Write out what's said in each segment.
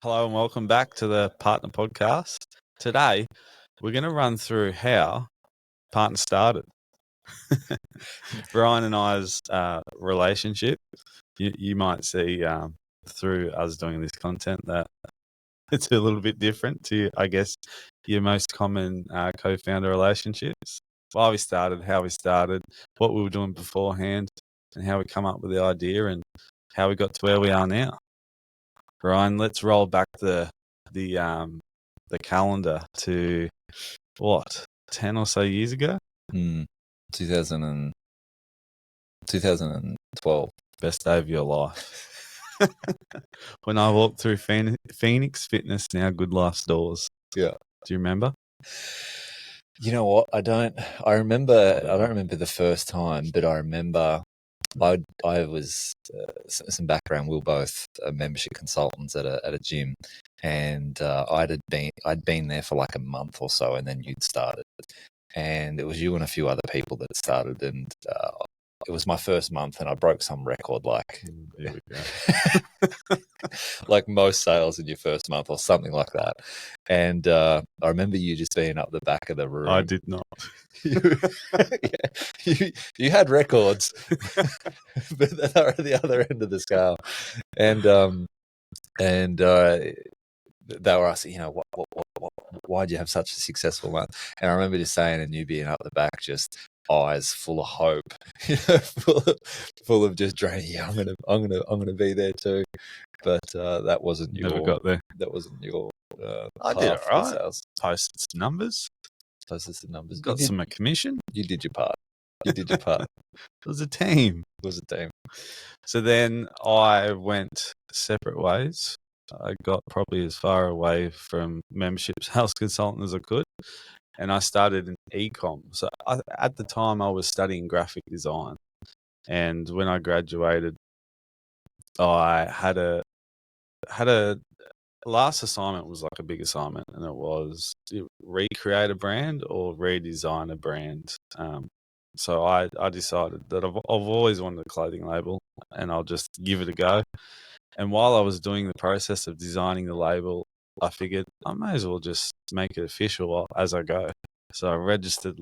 Hello and welcome back to the Partner Podcast. Today, we're going to run through how Partner started. Brian and I's relationship. You might see through us doing this content that it's a little bit different to, I guess, your most common co-founder relationships. Why we started, how we started, what we were doing beforehand, and how we come up with the idea and how we got to where we are now. Brian, let's roll back the calendar to 10 or so years ago? 2012. Best day of your life. When I walked through Phoenix Fitness, now Good Life's doors. Yeah. Do you remember? You know what? I don't remember the first time, but I remember I was some background. We were both membership consultants at a gym, and I'd been there for like a month or so, and then you'd started, and it was you and a few other people that had started, and it was my first month, and I broke some record like There we go. like most sales in your first month or something like that. And I remember you just being up the back of the room. I did not. You had records, but they were at the other end of the scale. And they were asking, why'd you have such a successful month? And I remember just saying, and you being up the back, just eyes full of hope, full of just draining. Yeah, I'm gonna be there too. But that wasn't Never got there. That wasn't your. I did all right. Sales. Posted some numbers. Got some commission. You did your part. It was a team. So then I went separate ways. I got probably as far away from membership sales consultant as I could, and I started in e-com. So at the time, I was studying graphic design, and when I graduated, I had a last assignment was like a big assignment, and it was recreate a brand or redesign a brand. So I decided that I've always wanted a clothing label, and I'll just give it a go. And while I was doing the process of designing the label, I figured I may as well just make it official as I go. So I registered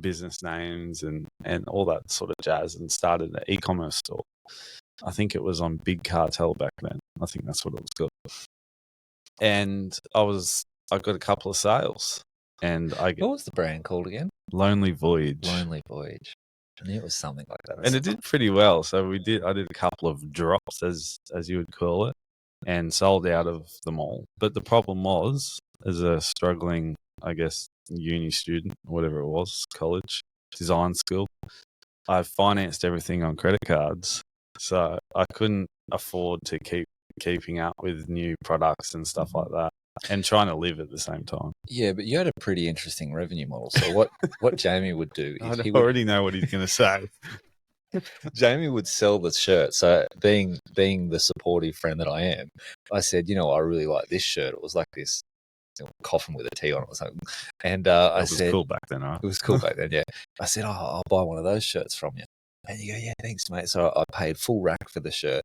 business names and all that sort of jazz, and started an e-commerce store. I think it was on Big Cartel back then. I think that's what it was called. And I got a couple of sales. And what was the brand called again? Lonely Voyage. I knew it was something like that. And it did pretty well. So I did a couple of drops, as you would call it, and sold out of them all. But the problem was, as a struggling, I guess, uni student, whatever it was, college, design school, I financed everything on credit cards. So I couldn't afford to keeping up with new products and stuff like that, and trying to live at the same time. Yeah, but you had a pretty interesting revenue model. So what Jamie would do is I already know what he's going to say. Jamie would sell the shirt. So being the supportive friend that I am, I said, I really like this shirt. It was like this coffin with a T on it or something. And I said, it was cool back then, right? It was cool back then, yeah. I said, I'll buy one of those shirts from you. And you go, yeah, thanks, mate. So I paid full rack for the shirt.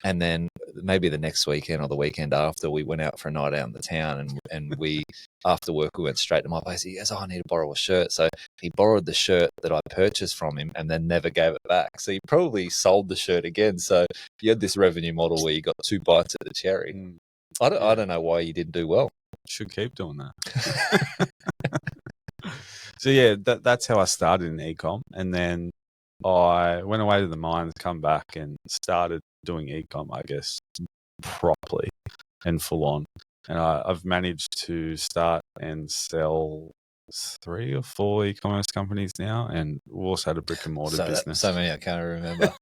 And then maybe the next weekend or the weekend after, we went out for a night out in the town, and we, after work, we went straight to my place. He goes, I need to borrow a shirt. So he borrowed the shirt that I purchased from him and then never gave it back. So he probably sold the shirt again. So you had this revenue model where you got 2 bites at the cherry. I don't know why you didn't do well. Should keep doing that. So yeah, that's how I started in e-com. And then I went away to the mines, come back, and started doing e-com, I guess, properly and full on. And I've managed to start and sell 3 or 4 e-commerce companies now, and we also had a brick and mortar business. So many I can't remember.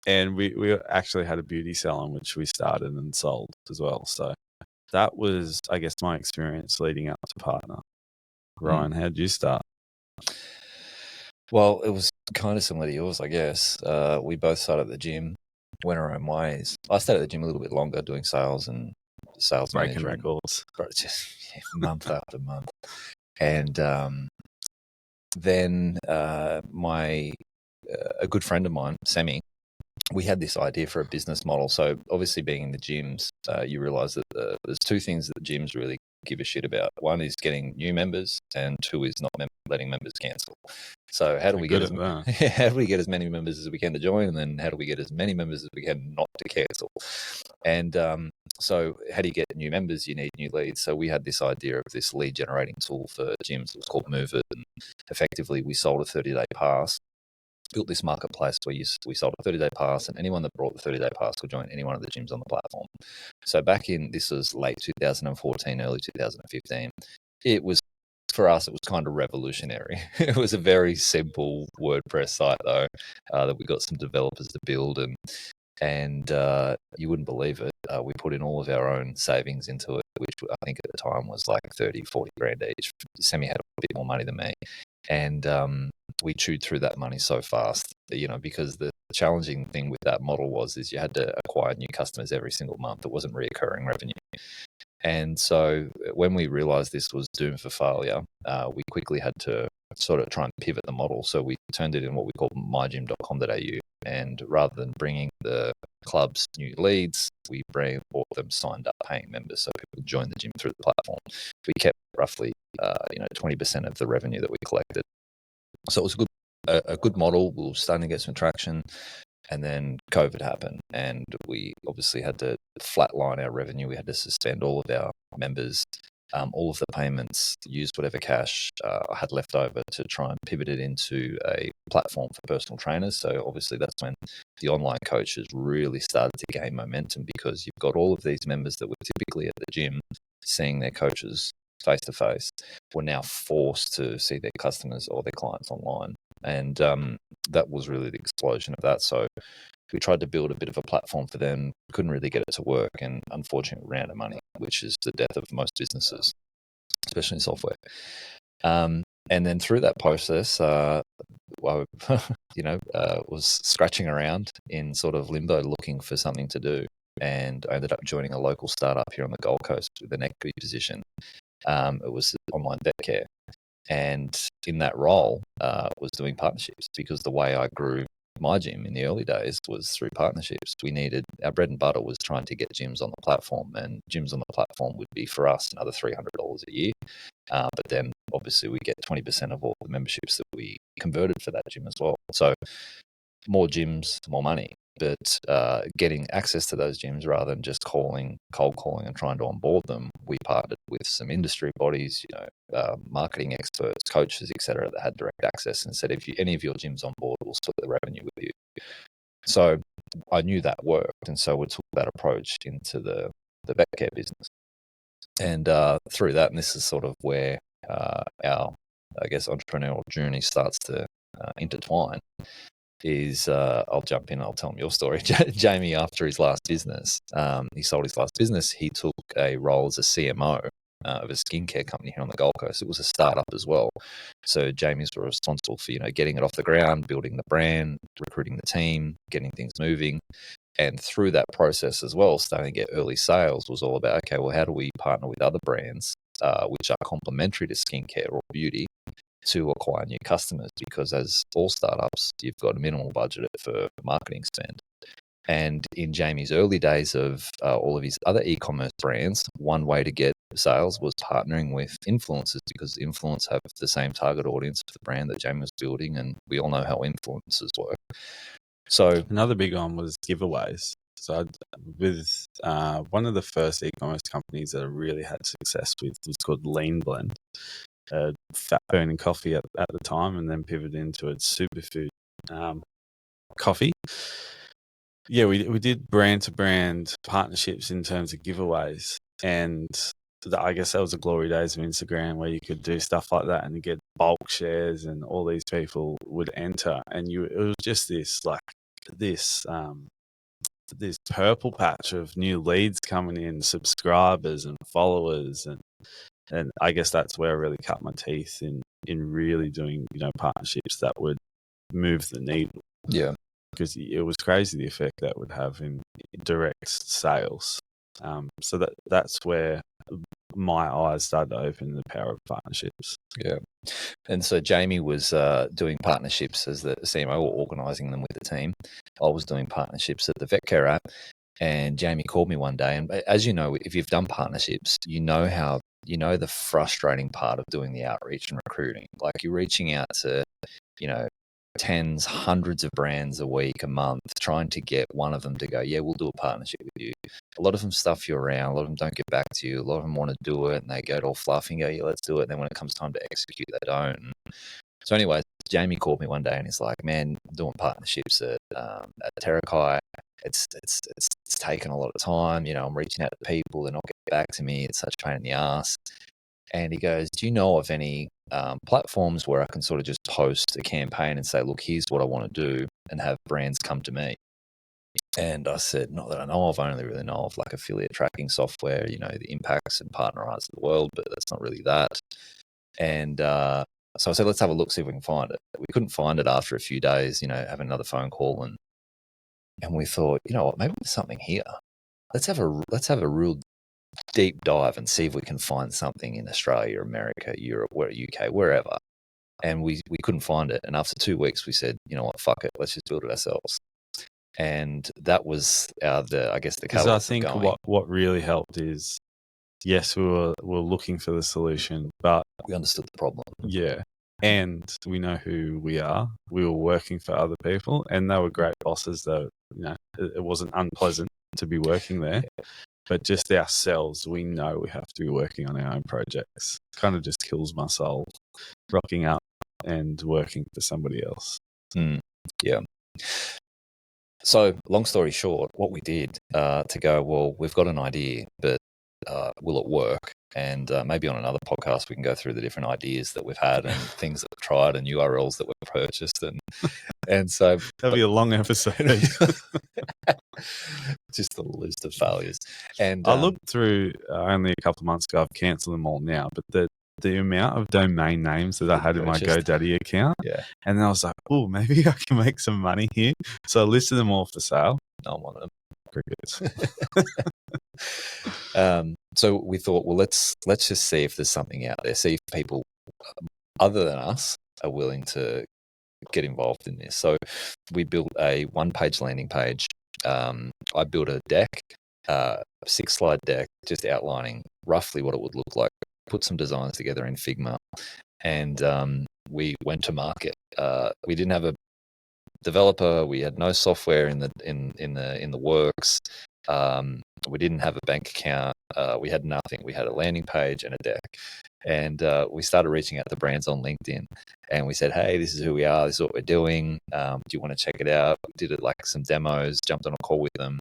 And we actually had a beauty salon, which we started and sold as well. So that was, I guess, my experience leading up to Partner. Ryan, how did you start? Well, it was kind of similar to yours, I guess. We both started at the gym, went our own ways. I stayed at the gym a little bit longer, doing sales and sales breaking records, just month after month. And then a good friend of mine, Sammy, we had this idea for a business model. So obviously being in the gyms, you realize that there's two things that the gyms really give a shit about. One is getting new members, and two is not letting members cancel. So how do we get how do we get as many members as we can to join, and then how do we get as many members as we can not to cancel? And so how do you get new members? You need new leads. So we had this idea of this lead generating tool for gyms. It was called Move It, and effectively we sold a 30-day pass. Built this marketplace where we sold a 30-day pass, and anyone that brought the 30-day pass could join any one of the gyms on the platform. So this was late 2014, early 2015. It was, for us, it was kind of revolutionary. It was a very simple WordPress site, though, that we got some developers to build, and you wouldn't believe it. We put in all of our own savings into it, which I think at the time was like 30, 40 grand each. Sammy had a bit more money than me. And we chewed through that money so fast, because the challenging thing with that model is you had to acquire new customers every single month. It wasn't reoccurring revenue. And so when we realized this was doomed for failure, we quickly had to sort of try and pivot the model. So we turned it in what we call mygym.com.au. And rather than bringing the clubs new leads, we brought them signed up paying members. So people joined the gym through the platform. We kept roughly 20% of the revenue that we collected. So it was a good model. We were starting to get some traction. And then COVID happened, and we obviously had to flatline our revenue. We had to suspend all of our members, all of the payments, use whatever cash I had left over to try and pivot it into a platform for personal trainers. So obviously that's when the online coaches really started to gain momentum, because you've got all of these members that were typically at the gym seeing their coaches face to face, were now forced to see their customers or their clients online. And that was really the explosion of that. So we tried to build a bit of a platform for them, couldn't really get it to work, and unfortunately ran out of money, which is the death of most businesses, especially in software. And then through that process, I was scratching around in sort of limbo looking for something to do. And I ended up joining a local startup here on the Gold Coast with an equity position. It was online vet care. And in that role, was doing partnerships, because the way I grew my gym in the early days was through partnerships. Our bread and butter was trying to get gyms on the platform, and gyms on the platform would be for us another $300 a year. But then obviously we get 20% of all the memberships that we converted for that gym as well. So more gyms, more money. But getting access to those gyms rather than just cold calling and trying to onboard them, we partnered with some industry bodies, marketing experts, coaches, etc., that had direct access, and said, if any of your gyms on board, we'll split the revenue with you. So I knew that worked, and so we took that approach into the vet care business. And through that, and this is sort of where our, I guess, entrepreneurial journey starts to intertwine, is I'll jump in, I'll tell him your story. Jamie, after his last business, he sold his last business, he took a role as a CMO of a skincare company here on the Gold Coast. It was a startup as well. So Jamie's were responsible for, getting it off the ground, building the brand, recruiting the team, getting things moving. And through that process as well, starting to get early sales was all about, okay, well, how do we partner with other brands which are complementary to skincare or beauty to acquire new customers? Because as all startups, you've got a minimal budget for marketing spend. And in Jamie's early days of all of his other e-commerce brands, one way to get sales was partnering with influencers, because influencers have the same target audience for the brand that Jamie was building, and we all know how influencers work. So another big one was giveaways. So with one of the first e-commerce companies that I really had success with was called Lean Blend. Fat burning coffee at the time, and then pivoted into its superfood coffee. Yeah, we did brand to brand partnerships in terms of giveaways, and I guess that was the glory days of Instagram, where you could do stuff like that and you get bulk shares, and all these people would enter, and it was just this purple patch of new leads coming in, subscribers and followers, and I guess that's where I really cut my teeth in really doing partnerships that would move the needle. Yeah, because it was crazy the effect that would have in direct sales. So that's where my eyes started to open to the power of partnerships. Yeah. And so Jamie was doing partnerships as the CMO, or organising them with the team. I was doing partnerships at the Vet Care app, and Jamie called me one day. And as you know, if you've done partnerships, you know the frustrating part of doing the outreach and recruiting. Like, you're reaching out to, tens, hundreds of brands a week, a month, trying to get one of them to go, yeah, we'll do a partnership with you. A lot of them stuff you around. A lot of them don't get back to you. A lot of them want to do it, and they go all fluffy and go, yeah, let's do it. And then when it comes time to execute, they don't. And so anyway, Jamie called me one day and he's like, man, I'm doing partnerships at Terrakai. It's taken a lot of time. I'm reaching out to people. They're not getting back to me. It's such a pain in the ass. And he goes, do you know of any platforms where I can sort of just post a campaign and say, look, here's what I want to do, and have brands come to me? And I said, not that I know of. I only really know of like affiliate tracking software, the Impacts and PARTNAR of the world, but that's not really that. And so I said, let's have a look, see if we can find it. We couldn't find it after a few days, having another phone call. And we thought, you know what, maybe there's something here. Let's have a real deep dive and see if we can find something in Australia, America, Europe, UK, wherever. And we couldn't find it. And after 2 weeks, we said, you know what, fuck it, let's just build it ourselves. And that was the catalyst. Because I think what really helped is, yes, we were looking for the solution, but we understood the problem. Yeah. And we know who we are. We were working for other people, and they were great bosses, though. It wasn't unpleasant to be working there. Yeah. But just ourselves, we know we have to be working on our own projects. Kind of just kills my soul, rocking up and working for somebody else. Yeah. So, long story short, what we did to go, well, we've got an idea, but will it work? And maybe on another podcast, we can go through the different ideas that we've had and things that we've tried and URLs that we've purchased. And so that'll be a long episode. Just a list of failures. And I looked through only a couple of months ago. I've cancelled them all now, but the amount of domain names that I had in my GoDaddy account, and then I was like, oh, maybe I can make some money here. So I listed them all for sale. No one of them. Crickets. So we thought, well, let's just see if there's something out there. See if people other than us are willing to get involved in this. So we built a one-page landing page. I built a deck, a 6-slide deck, just outlining roughly what it would look like. Put some designs together in Figma, and we went to market. We didn't have a developer. We had no software in the works. We didn't have a bank account. We had nothing. We had a landing page and a deck. And we started reaching out to brands on LinkedIn. And we said, hey, this is who we are. This is what we're doing. Do you want to check it out? We did it like some demos, jumped on a call with them.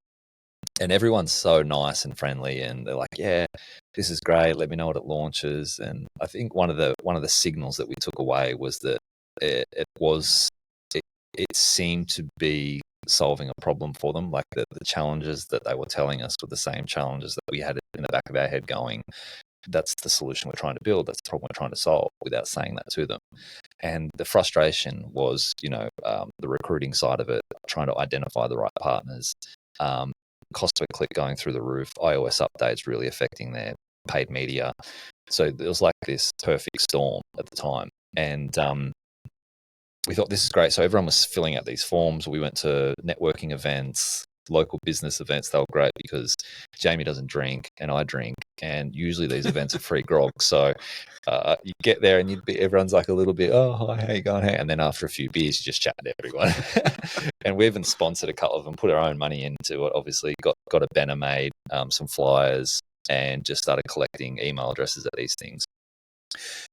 And everyone's so nice and friendly. And they're like, yeah, this is great. Let me know when it launches. And I think one of the signals that we took away was that it seemed to be solving a problem for them. Like the challenges that they were telling us were the same challenges that we had in the back of our head going, that's the solution we're trying to build. That's the problem we're trying to solve, without saying that to them. And the frustration was, the recruiting side of it, trying to identify the right partners, cost per click going through the roof, iOS updates really affecting their paid media. So it was like this perfect storm at the time. And we thought, this is great. So everyone was filling out these forms. We went to networking events, local business events. They were great because Jamie doesn't drink and I drink, and usually these events are free grog. So you get there and everyone's like a little bit, oh, hi, how you going? Hey? And then after a few beers, you just chat to everyone. And we even sponsored a couple of them, put our own money into it. Obviously, got a banner made, some flyers, and just started collecting email addresses at these things.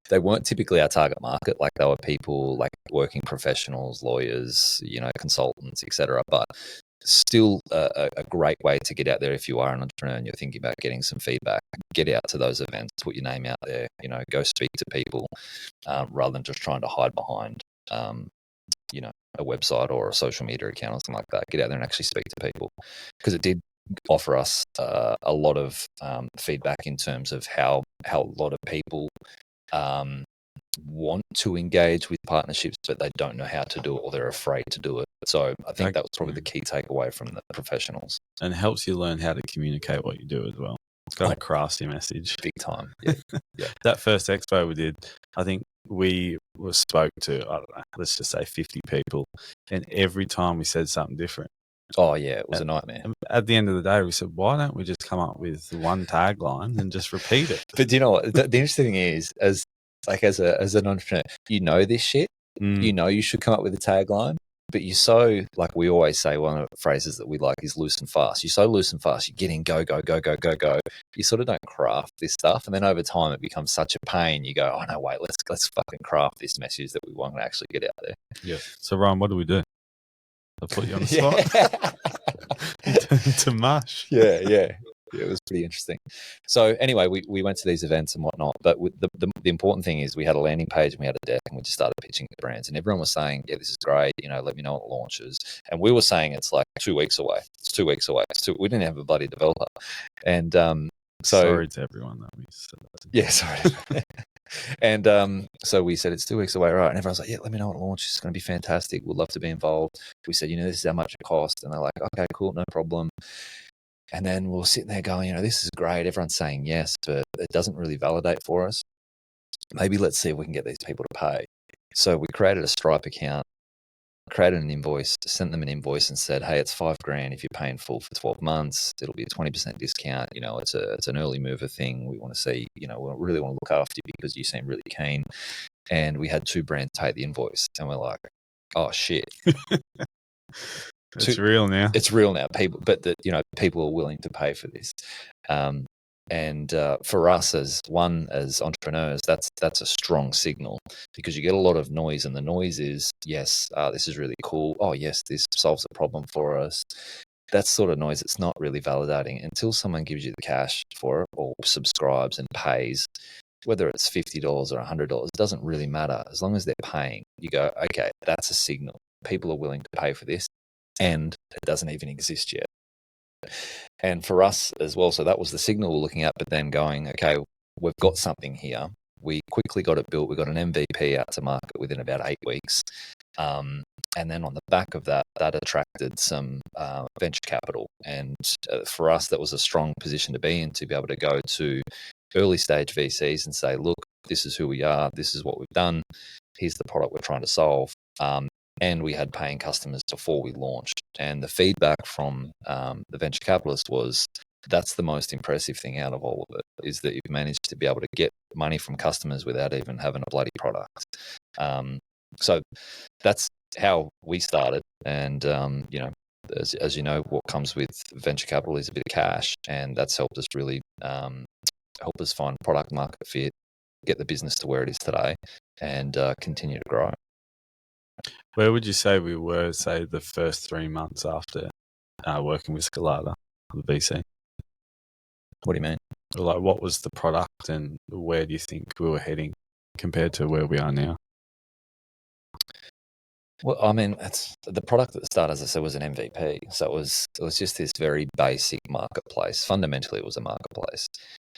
They weren't typically our target market. Like, they were people like working professionals, lawyers, consultants, etc. But still a great way to get out there if you are an entrepreneur and you're thinking about getting some feedback. Get out to those events, put your name out there, go speak to people, rather than just trying to hide behind, a website or a social media account or something like that. Get out there and actually speak to people, because it did offer us a lot of feedback in terms of how a lot of people want to engage with partnerships, but they don't know how to do it, or they're afraid to do it. So I think that was probably the key takeaway from the professionals. And helps you learn how to communicate what you do as well. got a crafty message. Big time. Yeah. Yeah. That first expo we did, I think we were spoke to, I don't know, let's just say 50 people. And every time we said something different. Oh, yeah. It was a nightmare. At the end of the day, we said, why don't we just come up with one tagline and just repeat it? But do you know what? The interesting thing is, as an entrepreneur, you know this shit. You know you should come up with a tagline. But you're so, like we always say, one of the phrases that we like is loose and fast. You're so loose and fast, you get in, go, go, go, go, go, go. You sort of don't craft this stuff. And then over time, it becomes such a pain. You go, oh, no, wait, let's fucking craft this message that we want to actually get out there. Yeah. So, Ryan, what do we do? I'll put you on the spot. You turned into mush. Yeah. It was pretty interesting. So anyway, we went to these events and whatnot, but the important thing is we had a landing page and we had a deck and we just started pitching the brands and everyone was saying, yeah, this is great. Let me know when it launches. And we were saying it's like 2 weeks away. It's 2 weeks away. We didn't have a bloody developer. And so sorry to everyone that we said that to. Yeah, sorry. And so we said it's 2 weeks away, right? And everyone's like, yeah, let me know when it launches. It's going to be fantastic. We'd love to be involved. We said, this is how much it costs. And they're like, okay, cool, no problem. And then we're sitting there going, this is great. Everyone's saying yes, but it doesn't really validate for us. Maybe let's see if we can get these people to pay. So we created a Stripe account, created an invoice, sent them an invoice and said, hey, it's $5,000 if you're paying full for 12 months. It'll be a 20% discount. It's an early mover thing. We want to see, we really want to look after you because you seem really keen. And we had 2 brands pay the invoice. And we're like, oh, shit. It's real now. It's real now. People are willing to pay for this. And for us as entrepreneurs, that's a strong signal because you get a lot of noise, and the noise is, yes, this is really cool. Oh, yes, this solves a problem for us. That sort of noise, it's not really validating until someone gives you the cash for it or subscribes and pays. Whether it's $50 or $100, it doesn't really matter. As long as they're paying, you go, okay, that's a signal. People are willing to pay for this, and it doesn't even exist yet. And for us as well, so that was the signal we're looking at, but then going, okay, we've got something here. We quickly got it built. We got an MVP out to market within about 8 weeks. And then on the back of that attracted some venture capital. And for us, that was a strong position to be in, to be able to go to early stage VCs and say, look, this is who we are. This is what we've done. Here's the product we're trying to solve. And we had paying customers before we launched. And the feedback from the venture capitalist was, that's the most impressive thing out of all of it, is that you've managed to be able to get money from customers without even having a bloody product. So that's how we started. And, as you know, what comes with venture capital is a bit of cash. And that's helped us really help us find product market fit, get the business to where it is today, and continue to grow. Where would you say we were, say, the first 3 months after working with Scalata, the VC? What do you mean? Like, what was the product and where do you think we were heading compared to where we are now? Well, I mean, it's the product at the start, as I said, was an MVP. So it was just this very basic marketplace. Fundamentally, it was a marketplace.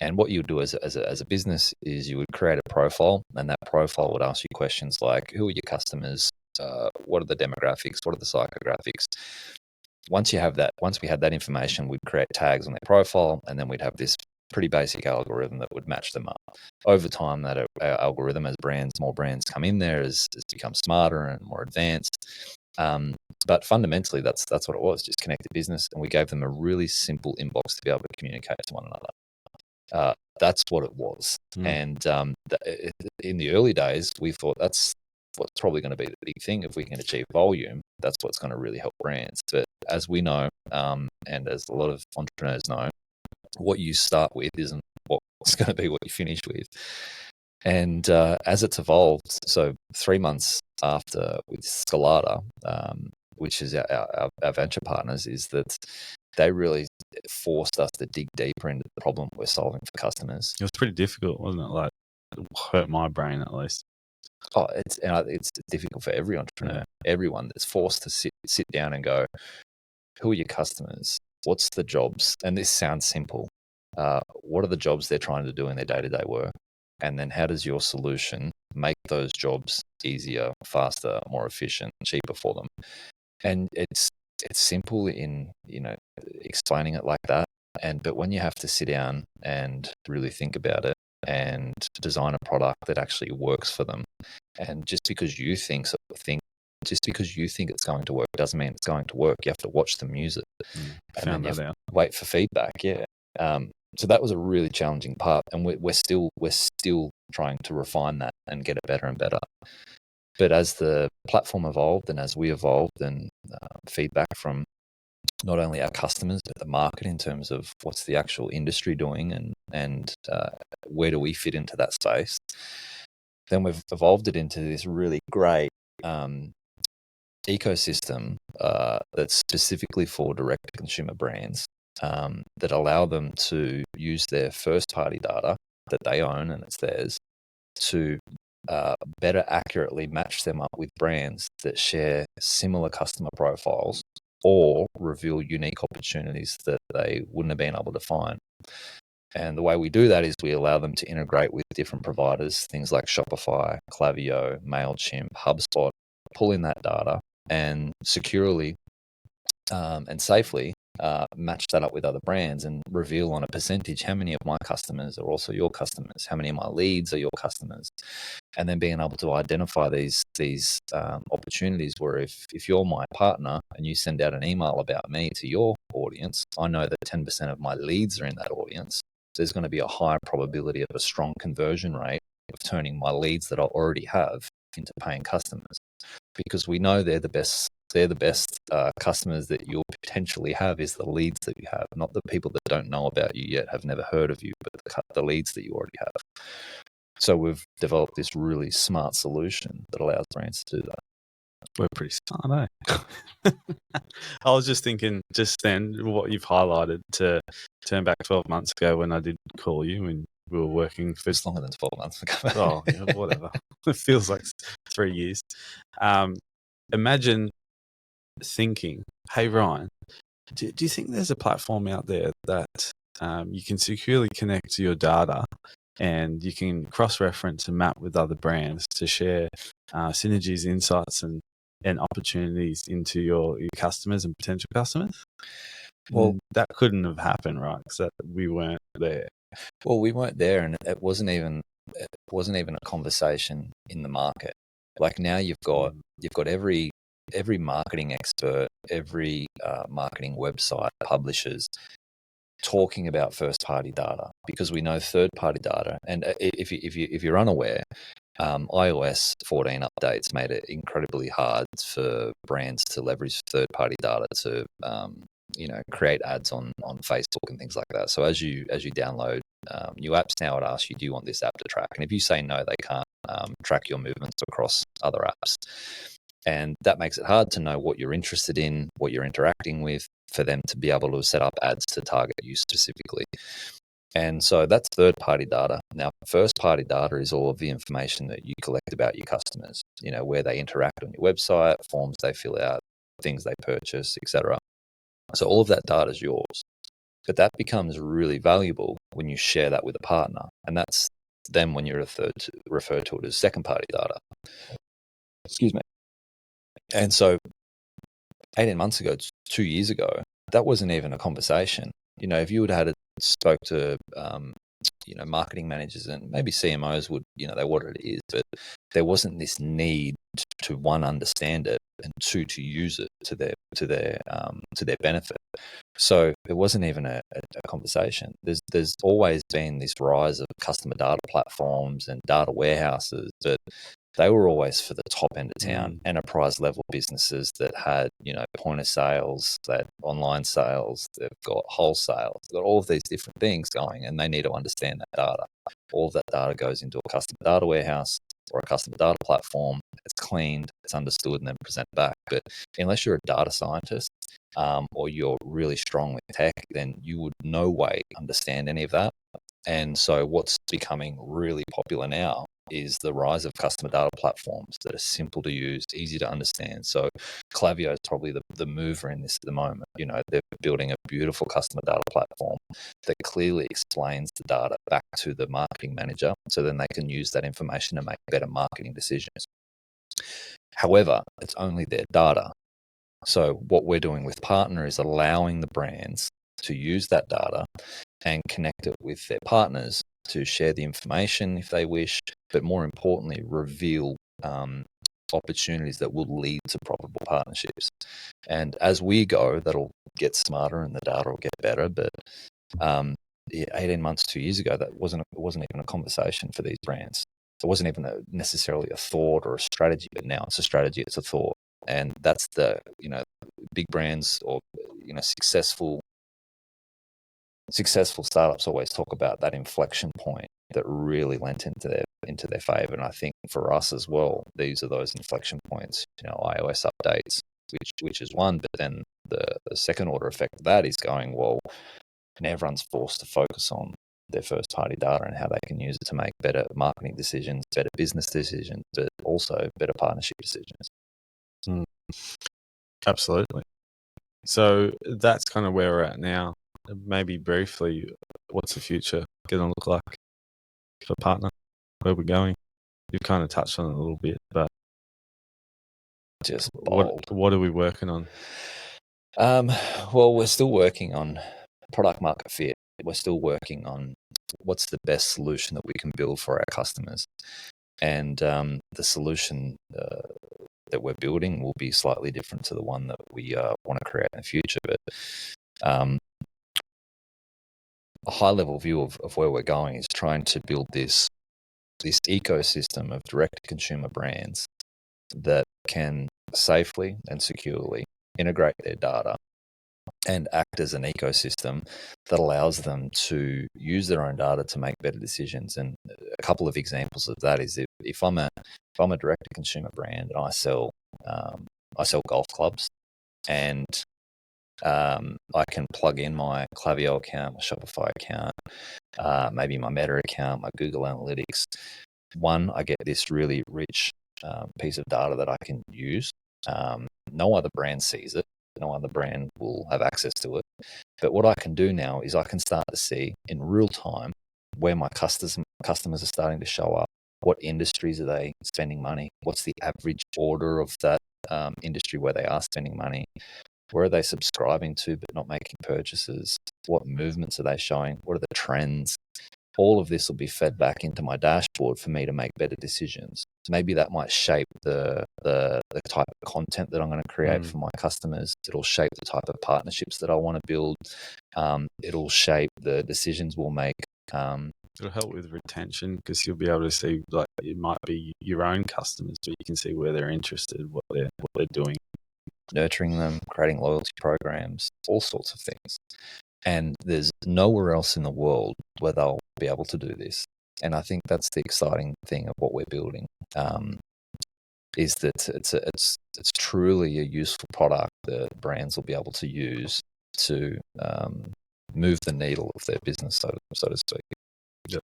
And what you would do as a business is you would create a profile, and that profile would ask you questions like, who are your customers? What are the demographics? What are the psychographics? Once we had that information, we'd create tags on their profile, and then we'd have this pretty basic algorithm that would match them up. Over time, that algorithm, as more brands come in there, has become smarter and more advanced. But fundamentally, that's what it was, just connect to business, and we gave them a really simple inbox to be able to communicate to one another. That's what it was. And in the early days, we thought that's what's probably going to be the big thing. If we can achieve volume, that's what's going to really help brands. But as we know, and as a lot of entrepreneurs know, what you start with isn't what's going to be what you finish with. And as it's evolved, so 3 months after with Scalata, which is our venture partners, is that they really forced us to dig deeper into the problem we're solving for customers. It was pretty difficult, wasn't it? Like, it hurt my brain at least. Oh, it's difficult for every entrepreneur, everyone that's forced to sit down and go, who are your customers? What's the jobs? And this sounds simple. What are the jobs they're trying to do in their day-to-day work? And then how does your solution make those jobs easier, faster, more efficient, cheaper for them? And it's simple in, explaining it like that. But when you have to sit down and really think about it and design a product that actually works for them, and just because you think it's going to work doesn't mean it's going to work. You have to watch them use it, and then you have to wait for feedback. Yeah. So that was a really challenging part, and we're still trying to refine that and get it better and better. But as the platform evolved and as we evolved, and feedback from not only our customers but the market in terms of what's the actual industry doing and where do we fit into that space, then we've evolved it into this really great ecosystem that's specifically for direct-to-consumer brands, that allow them to use their first-party data that they own and it's theirs to better accurately match them up with brands that share similar customer profiles or reveal unique opportunities that they wouldn't have been able to find. And the way we do that is we allow them to integrate with different providers, things like Shopify, Klaviyo, MailChimp, HubSpot, pull in that data and securely and safely match that up with other brands and reveal on a percentage how many of my customers are also your customers, how many of my leads are your customers, and then being able to identify these opportunities where if you're my partner and you send out an email about me to your audience, I know that 10% of my leads are in that audience. There's going to be a higher probability of a strong conversion rate of turning my leads that I already have into paying customers, because we know they're the best customers that you'll potentially have is the leads that you have, not the people that don't know about you yet, have never heard of you, but the leads that you already have. So we've developed this really smart solution that allows brands to do that. We're pretty smart, eh? I was just thinking just then what you've highlighted to turn back 12 months ago when I did call you and we were working for... It's longer than 12 months ago. Oh, yeah, whatever. It feels like 3 years. Imagine thinking, hey, Ryan, do you think there's a platform out there that you can securely connect to your data and you can cross-reference and map with other brands to share synergies, insights, and opportunities into your customers and potential customers? Well, that couldn't have happened, right? Because we weren't there. Well, we weren't there, and it wasn't even a conversation in the market. Like now, you've got every marketing expert, every marketing website, publishers talking about first-party data, because we know third-party data. And if you're unaware, iOS 14 updates made it incredibly hard for brands to leverage third-party data to create ads on Facebook and things like that. So as you download new apps now, it asks you, do you want this app to track? And if you say no, they can't track your movements across other apps. And that makes it hard to know what you're interested in, what you're interacting with, for them to be able to set up ads to target you specifically. And so that's third-party data. Now, first-party data is all of the information that you collect about your customers, where they interact on your website, forms they fill out, things they purchase, etc. So all of that data is yours. But that becomes really valuable when you share that with a partner. And that's then when you're referred to it as second-party data. Excuse me. And so 18 months ago, 2 years ago, that wasn't even a conversation. If you would have spoke to, marketing managers and maybe CMOs would, they what it is, but there wasn't this need to one, understand it, and two, to use it to their benefit. So it wasn't even a conversation. There's always been this rise of customer data platforms and data warehouses, but they were always for the top end of town, enterprise level businesses that had, point of sales, that had online sales, they've got wholesale, they've got all of these different things going, and they need to understand that data. All of that data goes into a customer data warehouse or a customer data platform. It's cleaned, it's understood, and then presented back. But unless you're a data scientist or you're really strong with tech, then you would no way understand any of that. And so what's becoming really popular now is the rise of customer data platforms that are simple to use, easy to understand. So Klaviyo is probably the mover in this at the moment. They're building a beautiful customer data platform that clearly explains the data back to the marketing manager, so then they can use that information to make better marketing decisions. However, it's only their data. So what we're doing with PARTNAR is allowing the brands to use that data and connect it with their partners to share the information if they wish, but more importantly, reveal opportunities that will lead to profitable partnerships. And as we go, that'll get smarter and the data will get better. But 18 months, 2 years ago, it wasn't even a conversation for these brands. It wasn't even necessarily a thought or a strategy, but now it's a strategy, it's a thought. And that's the, big brands or, successful startups always talk about that inflection point that really lent into their favor. And I think for us as well, these are those inflection points, iOS updates, which is one, but then the second order effect of that is going, well, and everyone's forced to focus on their first party data and how they can use it to make better marketing decisions, better business decisions, but also better partnership decisions. Absolutely. So that's kind of where we're at now. Maybe briefly, what's the future going to look like for Partner? Where we're going? You've kind of touched on it a little bit, but just bold. What are we working on? Well, we're still working on product market fit. We're still working on what's the best solution that we can build for our customers. And the solution that we're building will be slightly different to the one that we want to create in the future. But a high-level view of where we're going is trying to build this ecosystem of direct-to-consumer brands that can safely and securely integrate their data and act as an ecosystem that allows them to use their own data to make better decisions. And a couple of examples of that is if I'm a direct-to-consumer brand and I sell golf clubs, and I can plug in my Klaviyo account, my Shopify account, maybe my Meta account, my Google Analytics. One, I get this really rich piece of data that I can use. No other brand sees it. No other brand will have access to it. But what I can do now is I can start to see in real time where my customers are starting to show up. What industries are they spending money? What's the average order of that industry where they are spending money? Where are they subscribing to but not making purchases? What movements are they showing? What are the trends? All of this will be fed back into my dashboard for me to make better decisions. Maybe that might shape the type of content that I'm going to create for my customers. It'll shape the type of partnerships that I want to build. It'll shape the decisions we'll make. It'll help with retention because you'll be able to see, like, it might be your own customers, but you can see where they're interested, what they're doing. Nurturing them, creating loyalty programs, all sorts of things. And there's nowhere else in the world where they'll be able to do this. And I think that's the exciting thing of what we're building, is that it's truly a useful product that brands will be able to use to move the needle of their business, so to speak. Yep.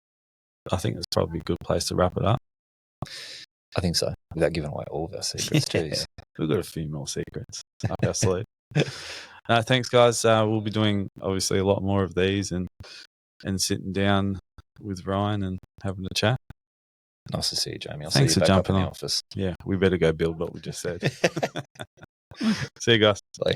I think it's probably a good place to wrap it up. I think so, without giving away all of our secrets. Jeez. We've got a few more secrets up our sleeve. Thanks, guys. We'll be doing, obviously, a lot more of these and sitting down with Ryan and having a chat. Nice to see you, Jamie. Thanks see you for back jumping up in on. the office. Yeah, we better go build what we just said. See you guys. Bye.